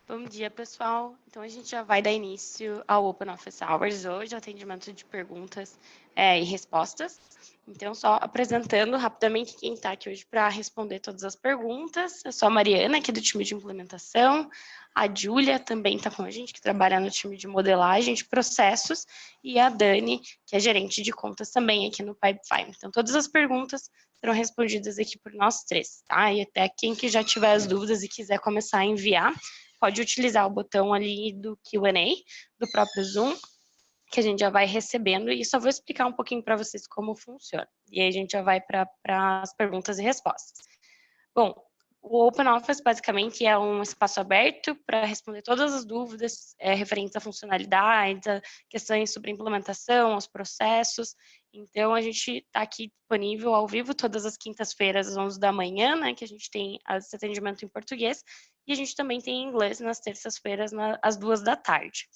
Bom dia, pessoal. Então, a gente já vai dar início ao Open Office Hours hoje, atendimento de perguntas e respostas. Então, só apresentando rapidamente quem está aqui hoje para responder todas as perguntas. Eu sou a Mariana, aqui do time de implementação. A Júlia também está com a gente, que trabalha no time de modelagem de processos. E a Dani, que é gerente de contas também aqui no Pipefy. Então, todas as perguntas serão respondidas aqui por nós três, tá? E até quem que já tiver as dúvidas e quiser começar a enviar, pode utilizar o botão ali do Q&A, do próprio Zoom, que a gente já vai recebendo, e só vou explicar um pouquinho para vocês como funciona. E aí a gente já vai para as perguntas e respostas. Bom, o Open Office basicamente é um espaço aberto para responder todas as dúvidas referentes à funcionalidade, a questões sobre implementação, os processos. Então, a gente está aqui disponível ao vivo todas as quintas-feiras, às 11 da manhã, né, que a gente tem esse atendimento em português, e a gente também tem em inglês nas terças-feiras, às 2 da tarde.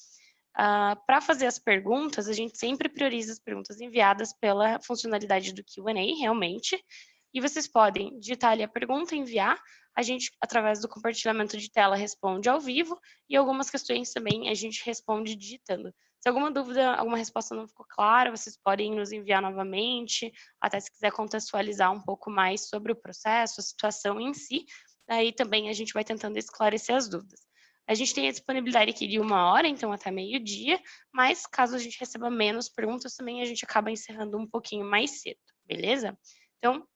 Para fazer as perguntas, a gente sempre prioriza as perguntas enviadas pela funcionalidade do Q&A, realmente, e vocês podem digitar ali a pergunta, enviar, a gente, através do compartilhamento de tela, responde ao vivo, e algumas questões também a gente responde digitando. Se alguma dúvida, alguma resposta não ficou clara, vocês podem nos enviar novamente, até se quiser contextualizar um pouco mais sobre o processo, a situação em si, aí também a gente vai tentando esclarecer as dúvidas. A gente tem a disponibilidade aqui de 1 hora, então até meio-dia, mas caso a gente receba menos perguntas, também a gente acaba encerrando um pouquinho mais cedo, beleza? Então,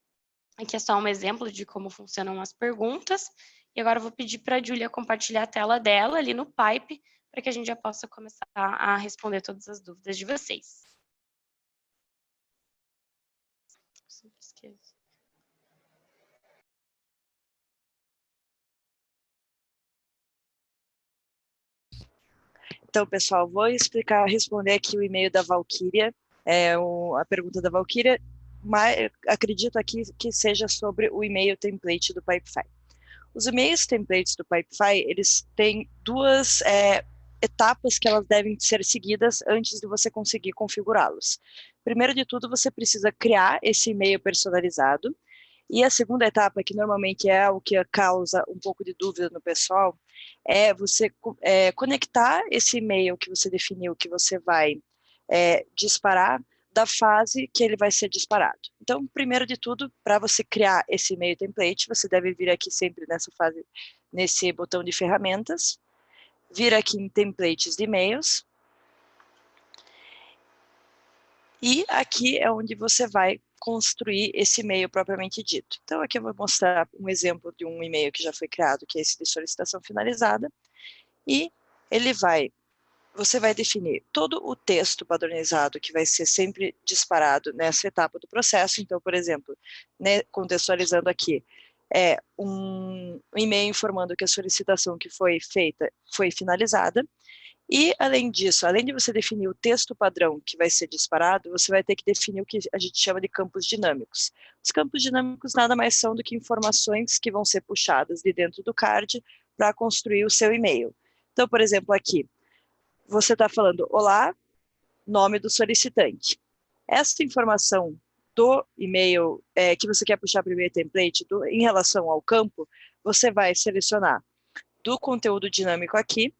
aqui é só um exemplo de como funcionam as perguntas. E agora eu vou pedir para a Júlia compartilhar a tela dela ali no Pipe, para que a gente já possa começar a responder todas as dúvidas de vocês. Sempre esqueço. Então, pessoal, vou responder aqui o e-mail da Valkyria, a pergunta da Valkyria, mas acredito aqui que seja sobre o e-mail template do Pipefy. Os e-mails templates do Pipefy, eles têm duas etapas que elas devem ser seguidas antes de você conseguir configurá-los. Primeiro de tudo, você precisa criar esse e-mail personalizado, e a segunda etapa, que normalmente é o que causa um pouco de dúvida no pessoal, é você conectar esse e-mail que você definiu que você vai disparar da fase que ele vai ser disparado. Então, primeiro de tudo, para você criar esse e-mail template, você deve vir aqui sempre nessa fase, nesse botão de ferramentas, vir aqui em templates de e-mails, e aqui é onde você vai construir esse e-mail propriamente dito. Então, aqui eu vou mostrar um exemplo de um e-mail que já foi criado, que é esse de solicitação finalizada, e você vai definir todo o texto padronizado que vai ser sempre disparado nessa etapa do processo. Então, por exemplo, né, contextualizando aqui, um e-mail informando que a solicitação que foi feita foi finalizada. E, além disso, além de você definir o texto padrão que vai ser disparado, você vai ter que definir o que a gente chama de campos dinâmicos. Os campos dinâmicos nada mais são do que informações que vão ser puxadas de dentro do card para construir o seu e-mail. Então, por exemplo, aqui, você está falando, olá, nome do solicitante. Essa informação do e-mail que você quer puxar para o e-mail template em relação ao campo, você vai selecionar do conteúdo dinâmico aqui,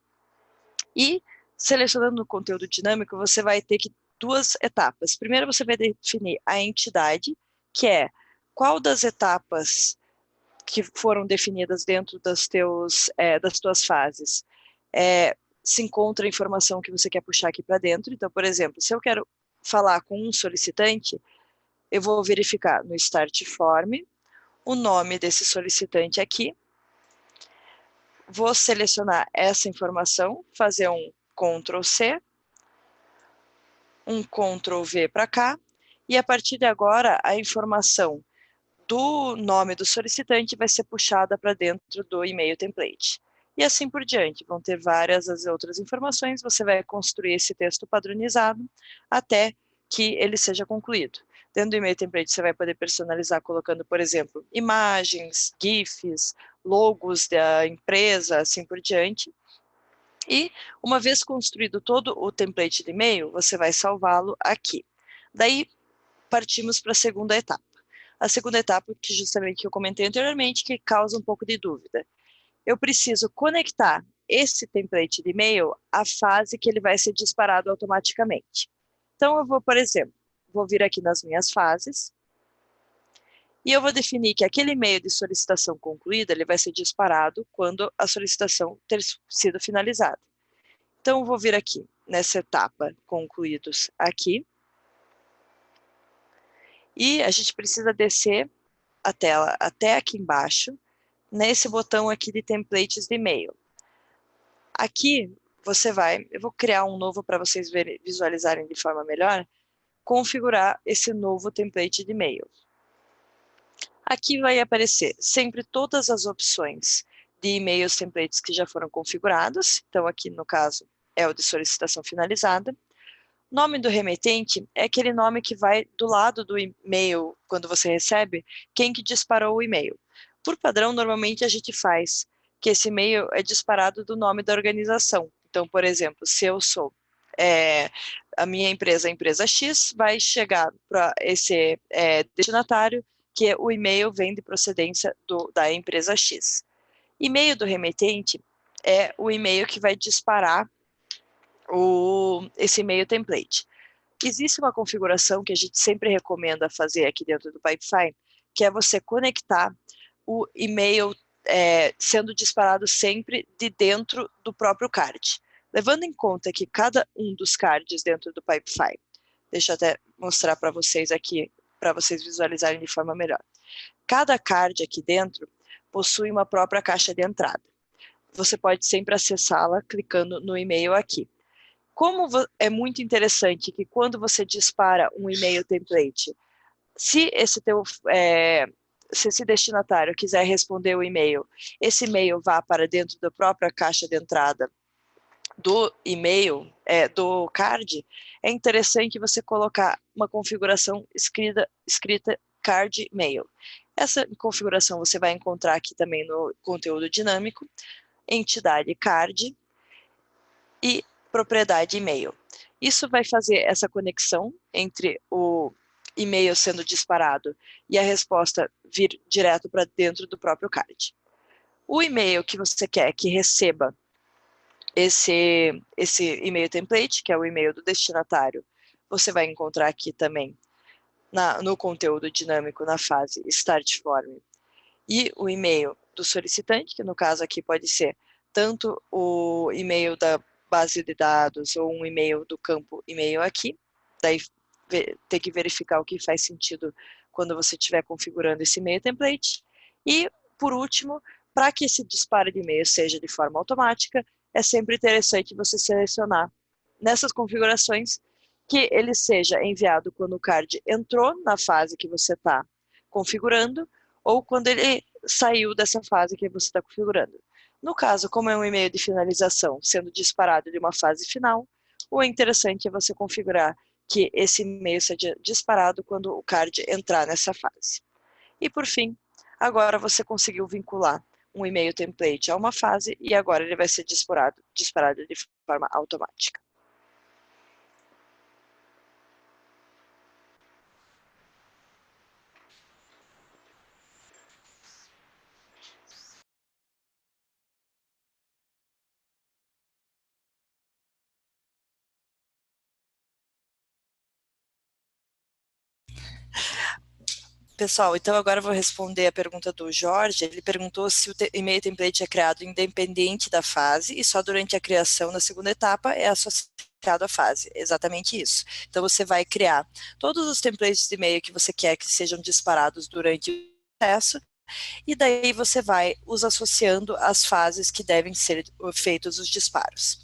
e selecionando o conteúdo dinâmico, você vai ter duas etapas. Primeiro, você vai definir a entidade, que é qual das etapas que foram definidas dentro das tuas fases se encontra a informação que você quer puxar aqui para dentro. Então, por exemplo, se eu quero falar com um solicitante, eu vou verificar no Start Form o nome desse solicitante aqui, vou selecionar essa informação, fazer um Ctrl+C, um Ctrl+V para cá, e a partir de agora a informação do nome do solicitante vai ser puxada para dentro do e-mail template. E assim por diante, vão ter várias as outras informações, você vai construir esse texto padronizado até que ele seja concluído. Dentro do e-mail template você vai poder personalizar colocando, por exemplo, imagens, GIFs, logos da empresa, assim por diante. E uma vez construído todo o template de e-mail, você vai salvá-lo aqui. Daí partimos para a segunda etapa. A segunda etapa, que eu comentei anteriormente, que causa um pouco de dúvida. Eu preciso conectar esse template de e-mail a fase que ele vai ser disparado automaticamente. Então, eu vou, por exemplo, vou vir aqui nas minhas fases, e eu vou definir que aquele e-mail de solicitação concluída, ele vai ser disparado quando a solicitação ter sido finalizada. Então, eu vou vir aqui, nessa etapa, concluídos aqui, e a gente precisa descer a tela até aqui embaixo, nesse botão aqui de templates de e-mail. Aqui, eu vou criar um novo para vocês visualizarem de forma melhor, configurar esse novo template de e-mail. Aqui vai aparecer sempre todas as opções de e-mails templates que já foram configurados. Então, aqui no caso é o de solicitação finalizada. Nome do remetente é aquele nome que vai do lado do e-mail, quando você recebe, quem que disparou o e-mail. Por padrão, normalmente a gente faz que esse e-mail é disparado do nome da organização. Então, por exemplo, se eu sou a minha empresa, a empresa X, vai chegar para esse destinatário, que o e-mail vem de procedência da empresa X. E-mail do remetente é o e-mail que vai disparar esse e-mail template. Existe uma configuração que a gente sempre recomenda fazer aqui dentro do Pipefy, que é você conectar o e-mail sendo disparado sempre de dentro do próprio card. Levando em conta que cada um dos cards dentro do Pipefy, deixa eu até mostrar para vocês aqui, para vocês visualizarem de forma melhor. Cada card aqui dentro possui uma própria caixa de entrada. Você pode sempre acessá-la clicando no e-mail aqui. Como é muito interessante que quando você dispara um e-mail template, se esse destinatário quiser responder o e-mail, esse e-mail vá para dentro da própria caixa de entrada do e-mail, do card, é interessante você colocar uma configuração escrita card mail. Essa configuração você vai encontrar aqui também no conteúdo dinâmico, entidade card e propriedade e-mail. Isso vai fazer essa conexão entre o e-mail sendo disparado e a resposta vir direto para dentro do próprio card. O e-mail que você quer que receba esse e-mail template, que é o e-mail do destinatário, você vai encontrar aqui também no conteúdo dinâmico, na fase Start Form, e o e-mail do solicitante, que no caso aqui pode ser tanto o e-mail da base de dados ou um e-mail do campo e-mail aqui, daí ter que verificar o que faz sentido quando você estiver configurando esse e-mail template. E, por último, para que esse disparo de e-mail seja de forma automática, é sempre interessante você selecionar nessas configurações que ele seja enviado quando o card entrou na fase que você está configurando ou quando ele saiu dessa fase que você está configurando. No caso, como é um e-mail de finalização sendo disparado de uma fase final, o interessante é você configurar que esse e-mail seja disparado quando o card entrar nessa fase. E por fim, agora você conseguiu vincular um e-mail template a uma fase e agora ele vai ser disparado de forma automática. Pessoal, então agora eu vou responder a pergunta do Jorge. Ele perguntou se o e-mail template é criado independente da fase e só durante a criação na segunda etapa é associado à fase. Exatamente isso. Então você vai criar todos os templates de e-mail que você quer que sejam disparados durante o processo e daí você vai os associando às fases que devem ser feitos os disparos.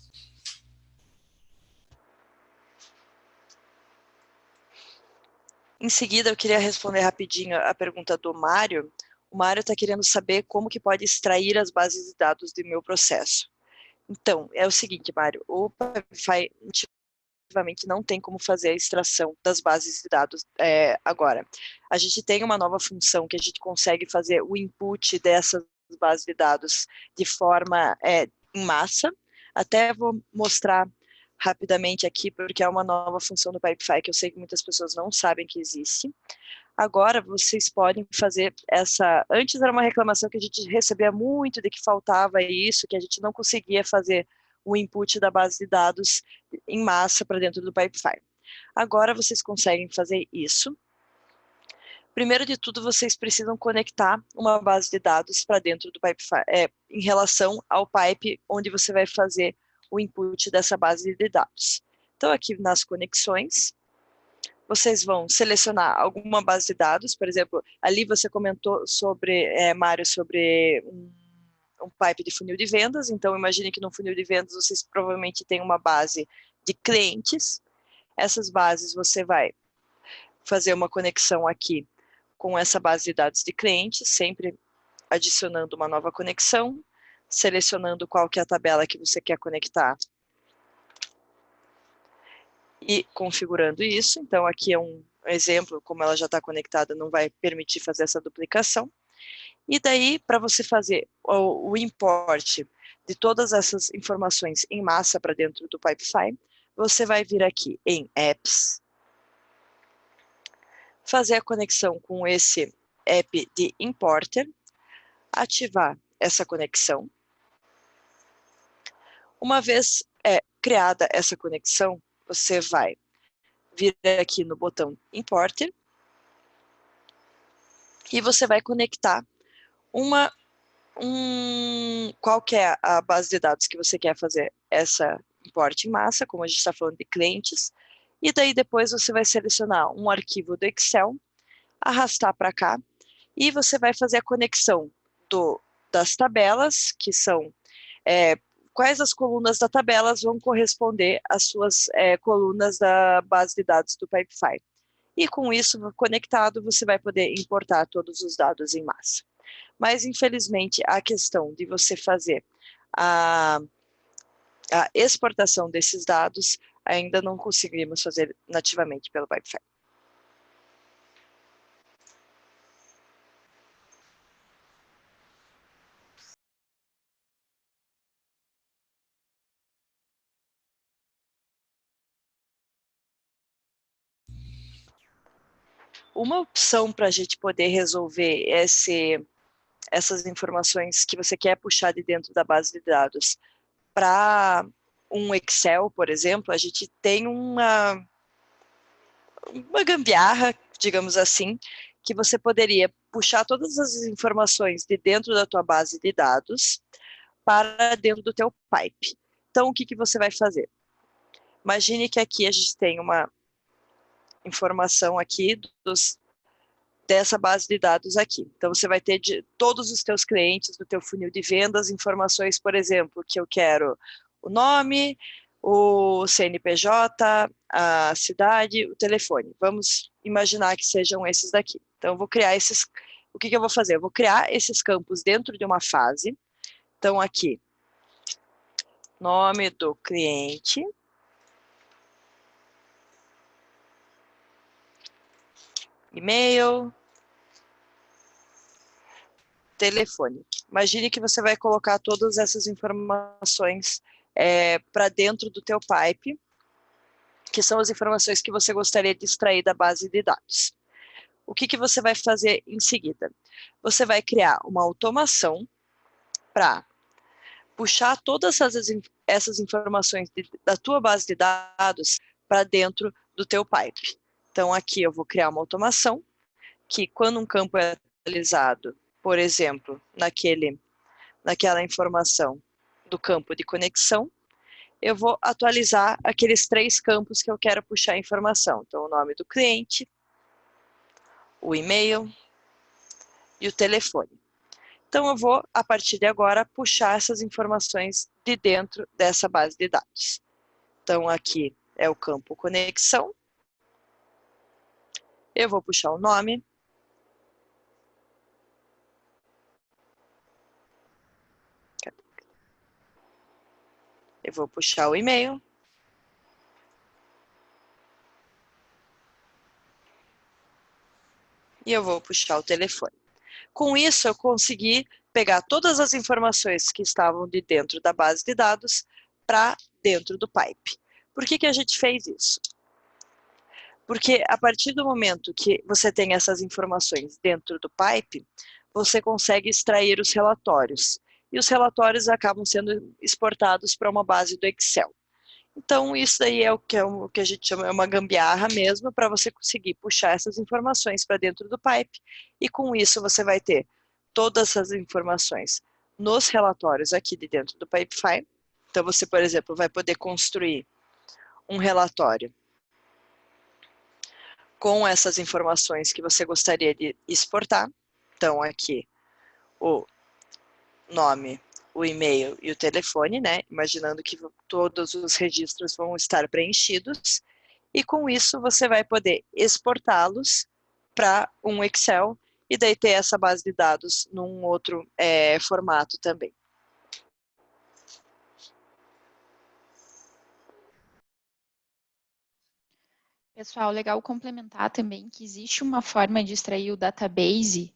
Em seguida, eu queria responder rapidinho a pergunta do Mário. O Mário está querendo saber como que pode extrair as bases de dados do meu processo. Então, é o seguinte, Mário, o Pipefy nativamente não tem como fazer a extração das bases de dados agora. A gente tem uma nova função que a gente consegue fazer o input dessas bases de dados de forma em massa. Até vou mostrar rapidamente aqui, porque é uma nova função do Pipefy que eu sei que muitas pessoas não sabem que existe. Agora, vocês podem fazer essa... Antes era uma reclamação que a gente recebia muito de que faltava isso, que a gente não conseguia fazer o input da base de dados em massa para dentro do Pipefy. Agora, vocês conseguem fazer isso. Primeiro de tudo, vocês precisam conectar uma base de dados para dentro do Pipefy, em relação ao pipe onde você vai fazer o input dessa base de dados. Então, aqui nas conexões, vocês vão selecionar alguma base de dados, por exemplo, ali você comentou sobre, Mário, sobre um pipe de funil de vendas, então imagine que no funil de vendas vocês provavelmente têm uma base de clientes. Essas bases você vai fazer uma conexão aqui com essa base de dados de clientes, sempre adicionando uma nova conexão, selecionando qual que é a tabela que você quer conectar e configurando isso. Então, aqui é um exemplo, como ela já está conectada, não vai permitir fazer essa duplicação. E daí, para você fazer o import de todas essas informações em massa para dentro do Pipefy, você vai vir aqui em Apps, fazer a conexão com esse app de importer, ativar essa conexão. Uma vez criada essa conexão, você vai vir aqui no botão Importer e você vai conectar qual que é a base de dados que você quer fazer essa import em massa, como a gente está falando de clientes, e daí depois você vai selecionar um arquivo do Excel, arrastar para cá, e você vai fazer a conexão das tabelas, que são quais as colunas da tabela vão corresponder às suas colunas da base de dados do Pipefy. E com isso conectado, você vai poder importar todos os dados em massa. Mas, infelizmente, a questão de você fazer a exportação desses dados, ainda não conseguimos fazer nativamente pelo Pipefy. Uma opção para a gente poder resolver essas informações que você quer puxar de dentro da base de dados para um Excel, por exemplo, a gente tem uma gambiarra, digamos assim, que você poderia puxar todas as informações de dentro da tua base de dados para dentro do teu pipe. Então, o que você vai fazer? Imagine que aqui a gente tem uma informação aqui dessa base de dados aqui. Então, você vai ter de todos os teus clientes do teu funil de vendas, informações, por exemplo, que eu quero o nome, o CNPJ, a cidade, o telefone. Vamos imaginar que sejam esses daqui. Então, eu vou criar esses... O que eu vou fazer? Eu vou criar esses campos dentro de uma fase. Então, aqui, nome do cliente, e-mail, telefone. Imagine que você vai colocar todas essas informações para dentro do teu pipe, que são as informações que você gostaria de extrair da base de dados. O que você vai fazer em seguida? Você vai criar uma automação para puxar todas essas informações da tua base de dados para dentro do teu pipe. Então, aqui eu vou criar uma automação que, quando um campo é atualizado, por exemplo, naquela informação do campo de conexão, eu vou atualizar aqueles 3 campos que eu quero puxar a informação. Então, o nome do cliente, o e-mail e o telefone. Então, eu vou, a partir de agora, puxar essas informações de dentro dessa base de dados. Então, aqui é o campo conexão. Eu vou puxar o nome. Eu vou puxar o e-mail. E eu vou puxar o telefone. Com isso, eu consegui pegar todas as informações que estavam de dentro da base de dados para dentro do pipe. Por que a gente fez isso? Porque a partir do momento que você tem essas informações dentro do Pipe, você consegue extrair os relatórios. E os relatórios acabam sendo exportados para uma base do Excel. Então, isso daí é o que a gente chama é uma gambiarra mesmo, para você conseguir puxar essas informações para dentro do Pipe, e com isso você vai ter todas essas informações nos relatórios aqui de dentro do Pipefy. Então, você, por exemplo, vai poder construir um relatório com essas informações que você gostaria de exportar. Então, aqui, o nome, o e-mail e o telefone, né? Imaginando que todos os registros vão estar preenchidos. E com isso, você vai poder exportá-los para um Excel e daí ter essa base de dados num outro formato também. Pessoal, legal complementar também que existe uma forma de extrair o database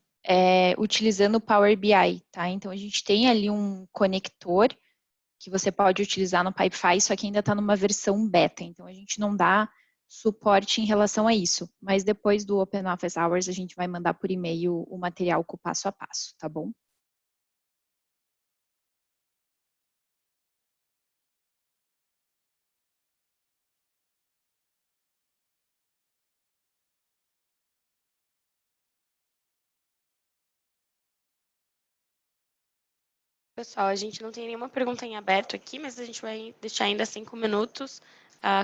utilizando o Power BI, tá? Então, a gente tem ali um conector que você pode utilizar no Pipefy, só que ainda está numa versão beta, então a gente não dá suporte em relação a isso. Mas depois do Open Office Hours, a gente vai mandar por e-mail o material com o passo a passo, tá bom? Pessoal, a gente não tem nenhuma pergunta em aberto aqui, mas a gente vai deixar ainda 5 minutos.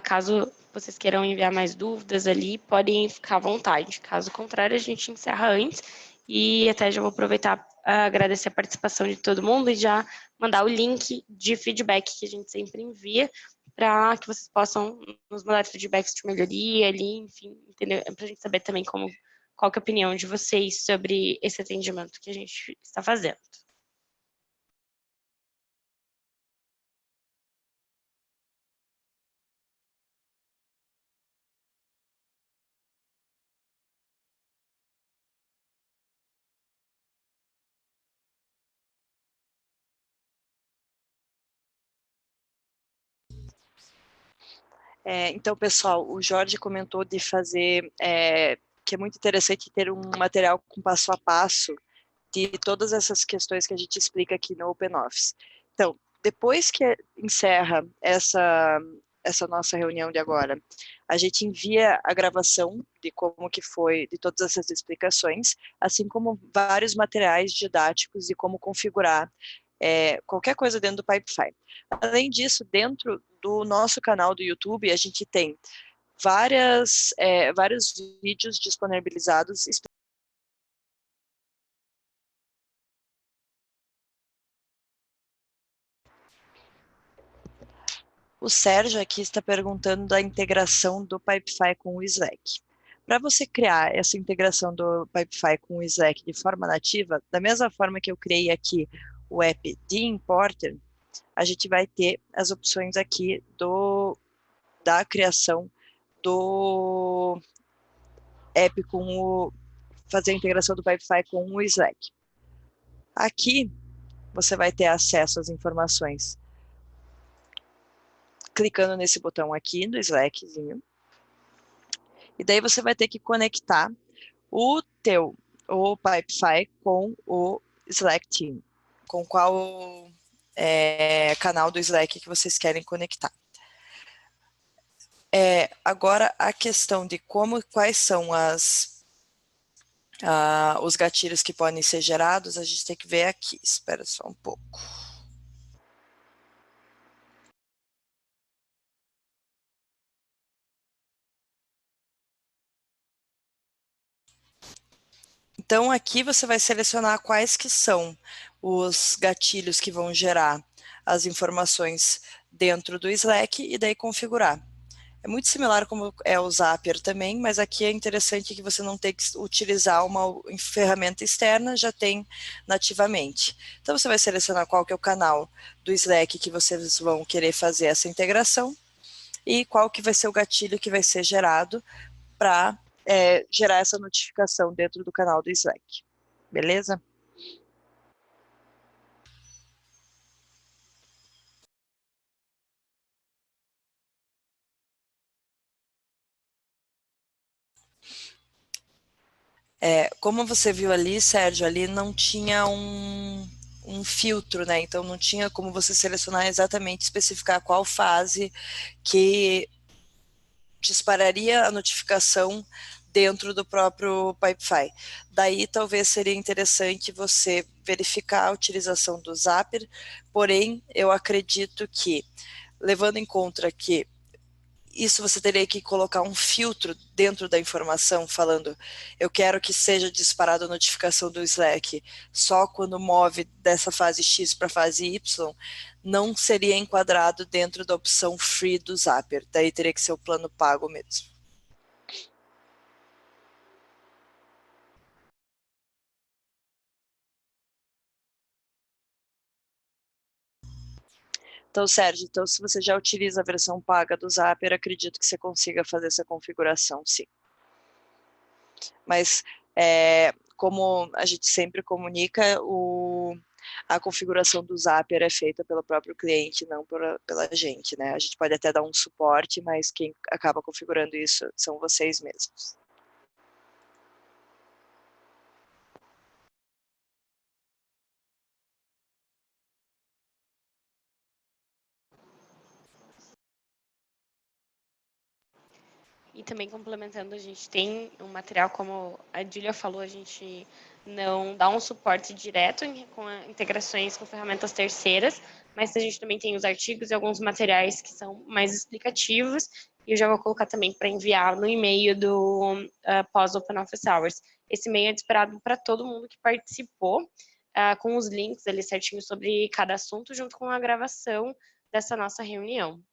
Caso vocês queiram enviar mais dúvidas ali, podem ficar à vontade. Caso contrário, a gente encerra antes. E até já vou aproveitar para agradecer a participação de todo mundo e já mandar o link de feedback que a gente sempre envia para que vocês possam nos mandar feedbacks de melhoria ali, enfim, entendeu? Para a gente saber também qual que é a opinião de vocês sobre esse atendimento que a gente está fazendo. Então, pessoal, o Jorge comentou de fazer, que é muito interessante ter um material com passo a passo de todas essas questões que a gente explica aqui no OpenOffice. Então, depois que encerra essa nossa reunião de agora, a gente envia a gravação de como que foi, de todas essas explicações, assim como vários materiais didáticos de como configurar qualquer coisa dentro do Pipefy. Além disso, dentro do nosso canal do YouTube, a gente tem vários vídeos disponibilizados. O Sérgio aqui está perguntando da integração do Pipefy com o Slack. Para você criar essa integração do Pipefy com o Slack de forma nativa, da mesma forma que eu criei aqui o app de Importer, a gente vai ter as opções aqui da criação do app fazer a integração do Pipefy com o Slack. Aqui você vai ter acesso às informações clicando nesse botão aqui do Slackzinho. E daí você vai ter que conectar o Pipefy com o Slack Team, com qual canal do Slack que vocês querem conectar. Agora, a questão de quais são os gatilhos que podem ser gerados, a gente tem que ver aqui. Espera só um pouco. Então, aqui você vai selecionar quais que são os gatilhos que vão gerar as informações dentro do Slack e daí configurar. É muito similar como é o Zapier também, mas aqui é interessante que você não tenha que utilizar uma ferramenta externa, já tem nativamente. Então, você vai selecionar qual que é o canal do Slack que vocês vão querer fazer essa integração e qual que vai ser o gatilho que vai ser gerado para gerar essa notificação dentro do canal do Slack. Beleza? Como você viu ali, Sérgio, ali não tinha um filtro, né? Então não tinha como você selecionar exatamente, especificar qual fase que dispararia a notificação dentro do próprio Pipefy. Daí talvez seria interessante você verificar a utilização do Zapier, porém eu acredito que, levando em conta que isso você teria que colocar um filtro dentro da informação, falando, eu quero que seja disparada a notificação do Slack só quando move dessa fase X para a fase Y, não seria enquadrado dentro da opção free do Zapier, daí teria que ser o plano pago mesmo. Então, Sérgio, se você já utiliza a versão paga do Zapier, acredito que você consiga fazer essa configuração, sim. Mas, como a gente sempre comunica, a configuração do Zapier é feita pelo próprio cliente, não pela gente, né? A gente pode até dar um suporte, mas quem acaba configurando isso são vocês mesmos. E também complementando, a gente tem um material, como a Julia falou, a gente não dá um suporte direto com integrações com ferramentas terceiras, mas a gente também tem os artigos e alguns materiais que são mais explicativos, e eu já vou colocar também para enviar no e-mail do pós-Open Office Hours. Esse e-mail é disparado para todo mundo que participou, com os links ali certinho sobre cada assunto, junto com a gravação dessa nossa reunião.